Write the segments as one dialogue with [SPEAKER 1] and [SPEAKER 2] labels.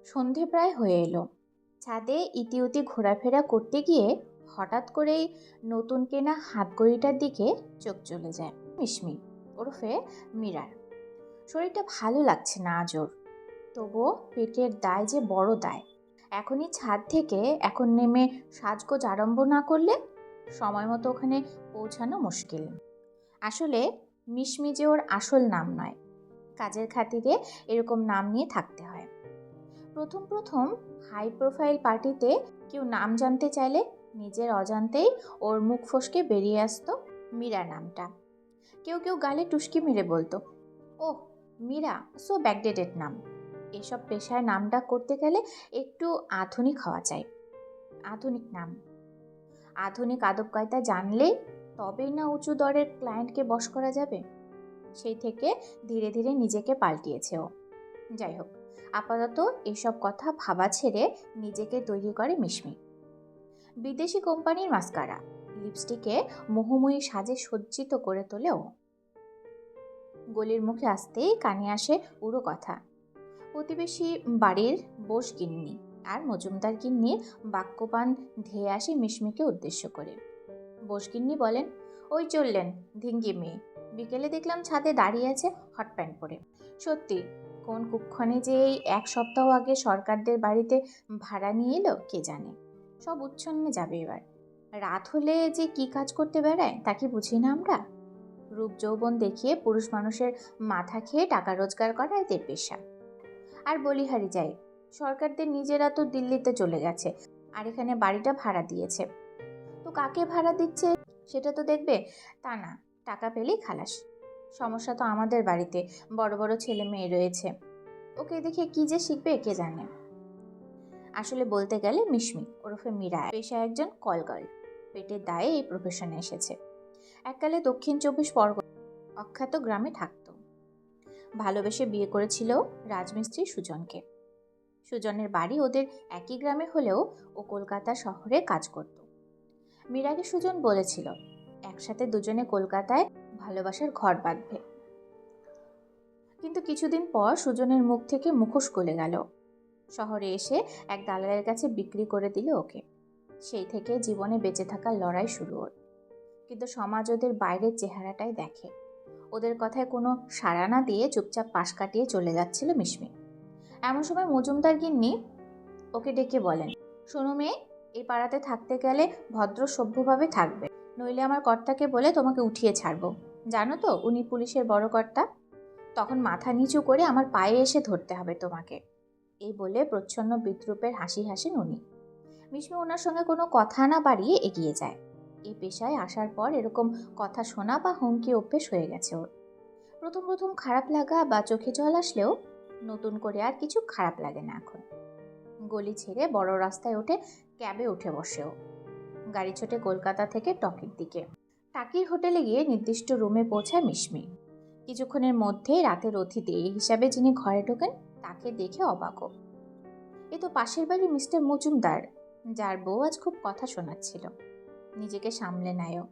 [SPEAKER 1] সন্ধে প্রায় হয়ে এলো। ছাদে ইতিউতি ঘোরাফেরা করতে গিয়ে হঠাৎ করেই নতুন কেনা হাতঘড়িটার দিকে চোখ চলে যায় মিশমি ওরফে মীরার। শরীরটা ভালো লাগছে না আজ ওর, তবুও পেটের দায় যে বড় দায়। এখনই ছাদ থেকে এখন নেমে সাজগোজ আরম্ভ না করলে সময় মতো ওখানে পৌঁছানো মুশকিল। আসলে মিশমি যে ওর আসল নাম নয়, কাজের খাতিরে এরকম নাম নিয়ে থাকতে হয়। প্রথম প্রথম হাই প্রোফাইল পার্টিতে কেউ নাম জানতে চাইলে নিজের অজান্তেই ওর মুখ ফসকে বেরিয়ে আসতো মীরা নামটা। কেউ কেউ গালে টুসকি মেরে বলতো, ওহ মীরা, সো ব্যাকডেটেড নাম। এসব পেশায় নামটা করতে গেলে একটু আধুনিক হওয়া চাই। আধুনিক নাম, আধুনিক আদব কায়দা জানলেই তবেই না উঁচু দরের ক্লায়েন্টকে বশ করা যাবে। সেই থেকে ধীরে ধীরে নিজেকে পাল্টিয়েছে ও। যাই হোক, আপাতত এসব কথা ভাবা ছেড়ে নিজেকে তৈরি করে মিশমি। বিদেশি কোম্পানির মাস্কারা, লিপস্টিকে মোহময়ী সাজে সজ্জিত করে তোলে ও। গলির মুখে আসতেই কানে আসে উড়ো কথা। প্রতিবেশী বাড়ির বোস গিন্নি আর মজুমদার গিন্নির বাক্যপান ধেয়ে আসে মিশমিকে উদ্দেশ্য করে। বোস গিন্নি বলেন, ওই চললেন ধিঙ্গি মেয়ে, বিকেলে দেখলাম ছাদে দাঁড়িয়ে আছে হট প্যান্ট পরে। সত্যি, কোন কুক্ষণে যে এই এক সপ্তাহ আগে সরকারদের বাড়িতে ভাড়া নিয়ে এলো কে জানে। সব উচ্ছন্নে যাবে এবার। রাত হলে যে কি কাজ করতে বেড়ায় তা কি বুঝি না আমরা। রূপ যৌবন দেখিয়ে পুরুষ মানুষের মাথা খেয়ে টাকা রোজগার করা এদের পেশা। আর বলিহারি যাই, সরকারদের নিজেরা তো দিল্লিতে চলে গেছে আর এখানে বাড়িটা ভাড়া দিয়েছে। তো কাকে ভাড়া দিচ্ছে সেটা তো দেখবে তা না, টাকা পেলেই খালাস। সমস্যা তো আমাদের বাড়িতে বড় বড় ছেলে মেয়ে রয়েছে, ওকে দেখে কি যে শিখবে কে জানে। আসলে বলতে গেলে মিশমি ওরফে মীরা পেশায় একজন কলগার্ল, পেটের দায়ে এই প্রফেশনে এসেছে। এককালে দক্ষিণ 24 পরগনা অখ্যাত গ্রামে থাকতো। ভালোবেসে বিয়ে করেছিল রাজমিস্ত্রি সুজনকে। সুজনের বাড়ি ওদের একই গ্রামে হলেও ও কলকাতা শহরে কাজ করত। মীরাকে সুজন বলেছিল একসাথে দুজনে কলকাতায় ভালোবাসার ঘর বাঁধবে। কিন্তু কিছুদিন পর সুজনের মুখ থেকে মুখোশ গলে গেল। শহরে এসে এক দালালের কাছে বিক্রি করে দিল ওকে। সেই থেকে জীবনে বেঁচে থাকার লড়াই শুরু ওর। কিন্তু সমাজ ওদের বাইরের চেহারাটাই দেখে। ওদের কথায় কোনো সাড়া না দিয়ে চুপচাপ পাশ কাটিয়ে চলে যাচ্ছিল মিশমি। এমন সময় মজুমদার গিন্নি ওকে ডেকে বলেন, শোনো মেয়ে, এই পাড়াতে থাকতে গেলে ভদ্র সভ্যভাবে থাকবে, নইলে আমার কর্তাকে বলে তোমাকে উঠিয়ে ছাড়বো। জানো তো উনি পুলিশের বড় কর্তা। তখন মাথা নিচু করে আমার পায়ে এসে ধরতে হবে তোমাকে। এই বলে প্রচ্ছন্ন বিদ্রুপের হাসি হাসেন উনি। মিশমি ওনার সঙ্গে কোনো কথা না বাড়িয়ে এগিয়ে যায়। এই পেশায় আসার পর এরকম কথা শোনা বা হুমকি অভ্যেস হয়ে গেছে ওর। প্রথম প্রথম খারাপ লাগা বা চোখে জল আসলেও নতুন করে আর কিছু খারাপ লাগে না এখন। গলি ছেড়ে বড় রাস্তায় ওঠে, ক্যাবে উঠে বসেও গাড়ি ছোটে কলকাতা থেকে টকির দিকে। টাকির হোটেলে গিয়ে নির্দিষ্ট রুমে পৌঁছায় মিশমি। কিছুক্ষণের মধ্যেই রাতের অতিথি হিসাবে যিনি ঘরে ঢোকেন তাকে দেখে অবাক। এ তো পাশের বাড়ির মিস্টার মজুমদার, যার বউ আজ খুব কথা শোনাচ্ছিল। নিজেকে সামলে নেয়ও।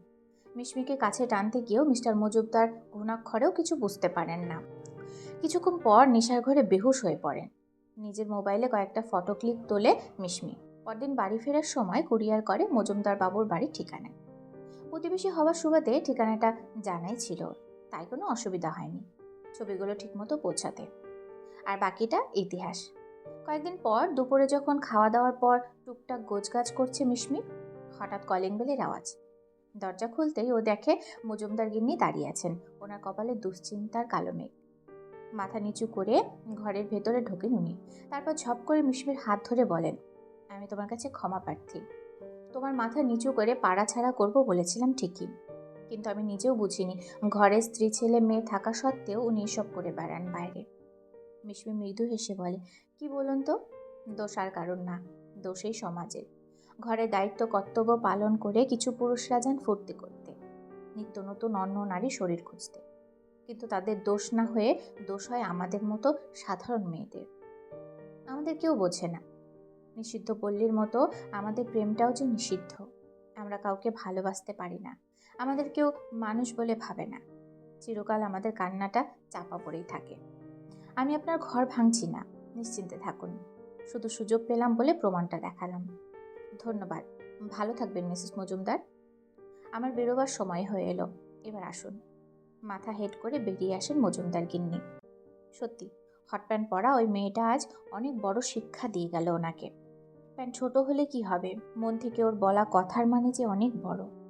[SPEAKER 1] মিশমিকে কাছে টানতে গিয়েও মিস্টার মজুমদার ঘুণাক্ষরেও কিছু বুঝতে পারেন না। কিছুক্ষণ পর নেশার ঘরে বেহুশ হয়ে পড়েন। নিজের মোবাইলে কয়েকটা ফটো ক্লিক তোলে মিশমি। পরদিন বাড়ি ফেরার সময় কুরিয়ার করে মজুমদার বাবুর বাড়ির ঠিকানায়। প্রতিবেশী হওয়ার সুবাদে ঠিকানাটা জানাই ছিল, তাই কোনো অসুবিধা হয়নি ছবিগুলো ঠিকমতো পৌঁছাতে। আর বাকিটা ইতিহাস। কয়েকদিন পর দুপুরে যখন খাওয়া দাওয়ার পর টুকটাক গোছগাছ করছে মিশমি, হঠাৎ কলিং বেলের আওয়াজ। দরজা খুলতেই ও দেখে মজুমদার গিন্নি দাঁড়িয়ে আছেন। ওনার কপালে দুশ্চিন্তার কালো মেঘ। মাথা নিচু করে ঘরের ভেতরে ঢোকেন উনি। তারপর ঝপ করে মিশমির হাত ধরে বলেন, আমি তোমার কাছে ক্ষমা প্রার্থী। তোমার মাথা নিচু করে পাড়া ছাড়া করবো বলেছিলাম ঠিকই, কিন্তু আমি নিজেও বুঝিনি ঘরে স্ত্রী ছেলে মেয়ে থাকা সত্ত্বেও উনি এসব করে বেড়ান বাইরে। মিশমি মৃদু হেসে বলে, কি বলুন তো, দোষ আর কারণ না, দোষেই সমাজের। ঘরে দায়িত্ব কর্তব্য পালন করে কিছু পুরুষরা যান ফুর্তি করতে, নিত্য নতুন অন্য নারী শরীর খুঁজতে, কিন্তু তাদের দোষ না হয়ে দোষ হয় আমাদের মতো সাধারণ মেয়েদের। আমাদের কেউ বোঝে না। নিষিদ্ধ পল্লীর মতো আমাদের প্রেমটাও যে নিষিদ্ধ। আমরা কাউকে ভালোবাসতে পারি না, আমাদের কেউ মানুষ বলে ভাবে না। চিরকাল আমাদের কান্নাটা চাপা পড়েই থাকে। আমি আপনার ঘর ভাঙছি না, নিশ্চিন্তে থাকুন। শুধু সুযোগ পেলাম বলে প্রমাণটা দেখালাম। ধন্যবাদ। ভালো থাকবেন মিসেস মজুমদার। আমার বেরোবার সময় হয়ে এলো, এবার আসুন। মাথা হেড করে বেরিয়ে আসেন মজুমদার গিন্নি। সত্যি হট প্যান্ট পরা ওই মেয়েটা আজ অনেক বড় শিক্ষা দিয়ে গেল ওনাকে। প্যান্ট ছোট হলে কি হবে, মন থেকে ওর বলা কথার মানে যে অনেক বড়।